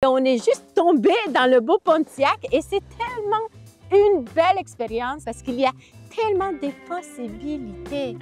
On est juste tombé dans le beau Pontiac et c'est tellement une belle expérience parce qu'il y a tellement de possibilités.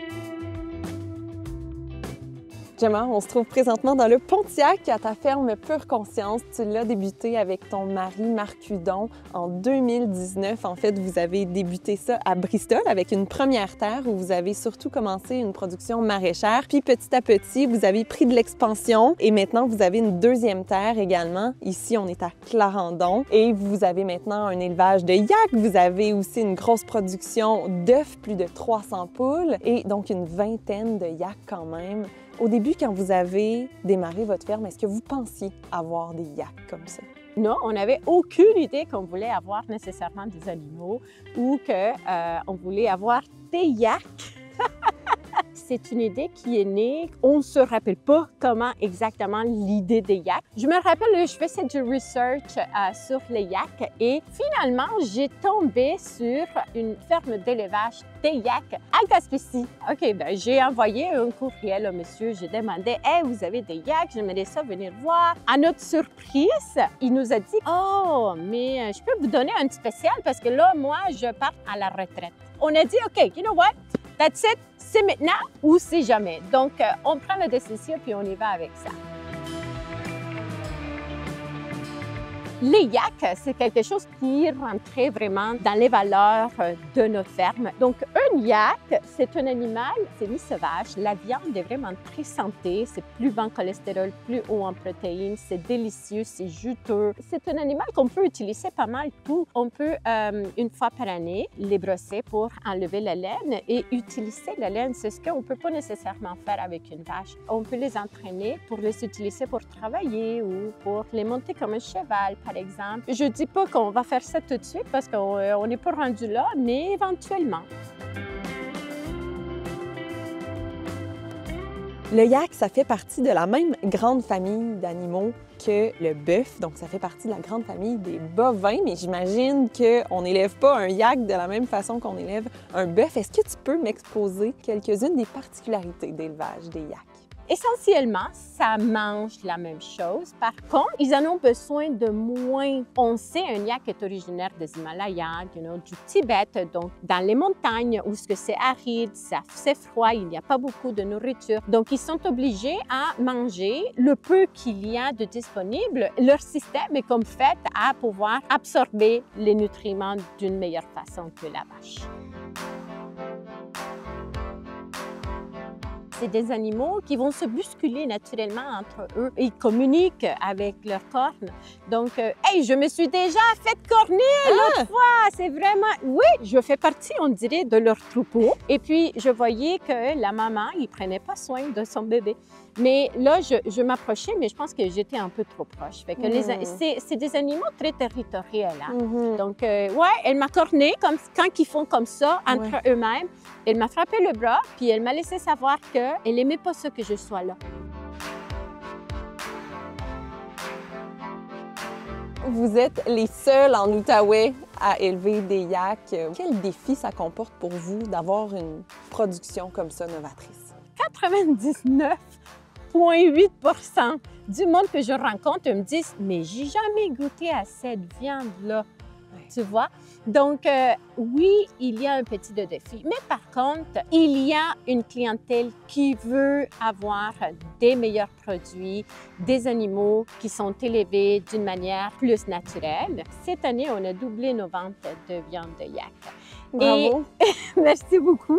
Gemma, on se trouve présentement dans le Pontiac, à ta ferme Pure Conscience. Tu l'as débuté avec ton mari Marc Hudon en 2019. En fait, vous avez débuté ça à Bristol avec une première terre où vous avez surtout commencé une production maraîchère. Puis petit à petit, vous avez pris de l'expansion et maintenant vous avez une deuxième terre également. Ici, on est à Clarendon et vous avez maintenant un élevage de yaks. Vous avez aussi une grosse production d'œufs, plus de 300 poules et donc une vingtaine de yaks quand même. Au début, quand vous avez démarré votre ferme, est-ce que vous pensiez avoir des yaks comme ça? Non, on n'avait aucune idée qu'on voulait avoir nécessairement des animaux ou qu'on voulait avoir des yaks. C'est une idée qui est née. On ne se rappelle pas comment exactement l'idée des yaks. Je me rappelle, je faisais du research sur les yaks et finalement, j'ai tombé sur une ferme d'élevage des yaks à Gaspésie. OK, ben, j'ai envoyé un courriel au monsieur. J'ai demandé, « Hey, vous avez des yaks? J'aimerais ça venir voir. » À notre surprise, il nous a dit, « Oh, mais je peux vous donner un spécial parce que là, moi, je pars à la retraite. » On a dit, « OK, you know what? That's it. C'est maintenant ou c'est jamais. » Donc, on prend la décision puis on y va avec ça. Les yaks, c'est quelque chose qui rentrait vraiment dans les valeurs de notre ferme. Donc, un yak, c'est un animal semi-sauvage. La viande est vraiment très santé. C'est plus bas en cholestérol, plus haut en protéines. C'est délicieux, c'est juteux. C'est un animal qu'on peut utiliser pas mal tout. On peut, une fois par année, les brosser pour enlever la laine et utiliser la laine. C'est ce qu'on ne peut pas nécessairement faire avec une vache. On peut les entraîner pour les utiliser pour travailler ou pour les monter comme un cheval, par exemple. Je ne dis pas qu'on va faire ça tout de suite parce qu'on n'est pas rendu là, mais éventuellement. Le yak, ça fait partie de la même grande famille d'animaux que le bœuf, donc ça fait partie de la grande famille des bovins, mais j'imagine qu'on n'élève pas un yak de la même façon qu'on élève un bœuf. Est-ce que tu peux m'exposer quelques-unes des particularités d'élevage des yaks? Essentiellement, ça mange la même chose. Par contre, ils en ont besoin de moins. On sait un yak est originaire des Himalayas, du Tibet, donc dans les montagnes où c'est aride, c'est froid, il n'y a pas beaucoup de nourriture. Donc, ils sont obligés à manger le peu qu'il y a de disponible. Leur système est comme fait à pouvoir absorber les nutriments d'une meilleure façon que la vache. C'est des animaux qui vont se bousculer naturellement entre eux. Ils communiquent avec leurs cornes. Donc, hey, je me suis déjà fait corner l'autre fois. C'est vraiment... Oui, je fais partie, on dirait, de leur troupeau. Et puis, je voyais que la maman, il prenait pas soin de son bébé. Mais là, je m'approchais, mais je pense que j'étais un peu trop proche. Fait que c'est des animaux très territoriaux. Hein? Donc, ouais, elle m'a corné comme, quand ils font comme ça entre eux-mêmes. Elle m'a frappé le bras, puis elle m'a laissé savoir qu'elle n'aimait pas ça que je sois là. Vous êtes les seuls en Outaouais à élever des yaks. Quel défi ça comporte pour vous d'avoir une production comme ça novatrice? 99,8% du monde que je rencontre me disent « Mais j'ai jamais goûté à cette viande-là. » Tu vois? Donc, oui, il y a un petit défi. Mais par contre, il y a une clientèle qui veut avoir des meilleurs produits, des animaux qui sont élevés d'une manière plus naturelle. Cette année, on a doublé nos ventes de viande de yak. Bravo! Et merci beaucoup!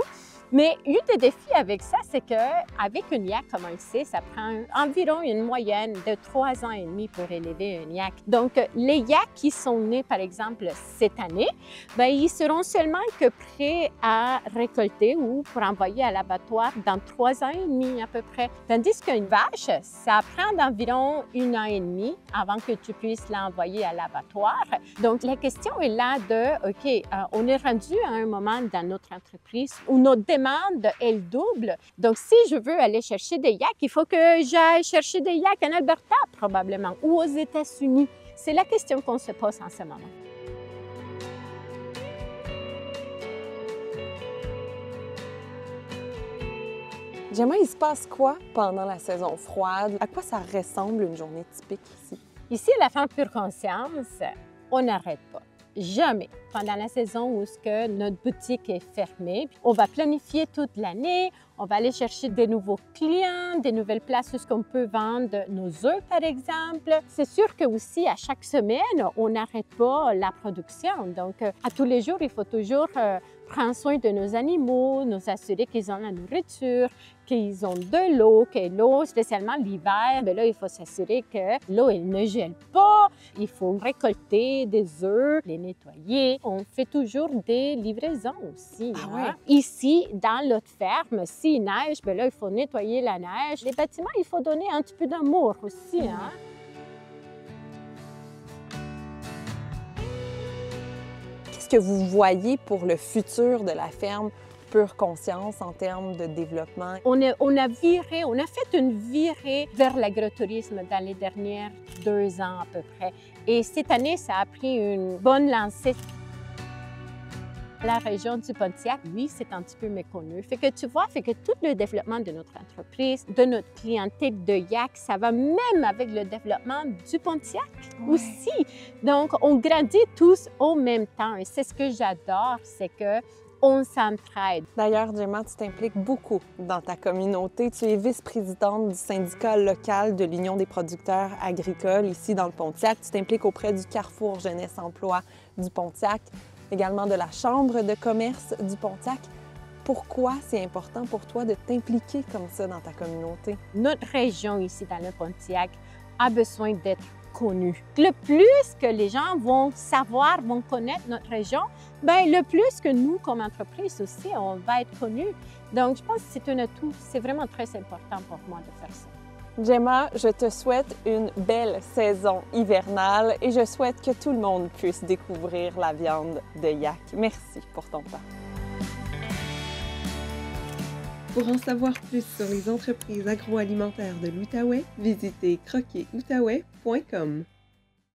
Mais un des défis avec ça, c'est qu'avec un yak, comme on le sait, ça prend environ une moyenne de 3 ans et demi pour élever un yak. Donc, les yaks qui sont nés, par exemple, cette année, bien, ils seront seulement que prêts à récolter ou pour envoyer à l'abattoir dans 3 ans et demi à peu près. Tandis qu'une vache, ça prend d'environ 1 an et demi avant que tu puisses l'envoyer à l'abattoir. Donc, la question est là de, OK, on est rendu à un moment dans notre entreprise où notre demande, elle double. Donc, si je veux aller chercher des yaks, il faut que j'aille chercher des yaks en Alberta, probablement, ou aux États-Unis. C'est la question qu'on se pose en ce moment. Gemma, il se passe quoi pendant la saison froide? À quoi ça ressemble une journée typique ici? Ici, à la Ferme Pure Conscience, on n'arrête pas. Jamais. Pendant la saison où notre boutique est fermée, on va planifier toute l'année, on va aller chercher des nouveaux clients, des nouvelles places où on peut vendre nos œufs, par exemple. C'est sûr que aussi, à chaque semaine, on n'arrête pas la production. Donc, à tous les jours, il faut toujours prendre soin de nos animaux, nous assurer qu'ils ont la nourriture, qu'ils ont de l'eau, que l'eau, spécialement l'hiver, là, il faut s'assurer que l'eau ne gèle pas. Il faut récolter des œufs, les nettoyer. On fait toujours des livraisons aussi. Ah hein. ouais? Ici, dans notre ferme, s'il neige, là, il faut nettoyer la neige. Les bâtiments, il faut donner un petit peu d'amour aussi. Hein? Qu'est-ce que vous voyez pour le futur de la ferme Pure Conscience en termes de développement? On a fait une virée vers l'agrotourisme dans les dernières 2 ans à peu près. Et cette année, ça a pris une bonne lancée. La région du Pontiac, oui, c'est un petit peu méconnu. Fait que tu vois, tout le développement de notre entreprise, de notre clientèle de yak, ça va même avec le développement du Pontiac aussi. Donc, on grandit tous au même temps. Et c'est ce que j'adore, c'est que on s'entraide. D'ailleurs, Gemma, tu t'impliques beaucoup dans ta communauté. Tu es vice-présidente du syndicat local de l'Union des producteurs agricoles ici dans le Pontiac. Tu t'impliques auprès du Carrefour Jeunesse Emploi du Pontiac, également de la Chambre de commerce du Pontiac. Pourquoi c'est important pour toi de t'impliquer comme ça dans ta communauté? Notre région ici dans le Pontiac a besoin d'être connue. Le plus que les gens vont savoir, vont connaître notre région, bien, le plus que nous, comme entreprise aussi, on va être connus. Donc, je pense que c'est un atout. C'est vraiment très important pour moi de faire ça. Gemma, je te souhaite une belle saison hivernale et je souhaite que tout le monde puisse découvrir la viande de yak. Merci pour ton temps. Pour en savoir plus sur les entreprises agroalimentaires de l'Outaouais, visitez croqueroutaouais.com.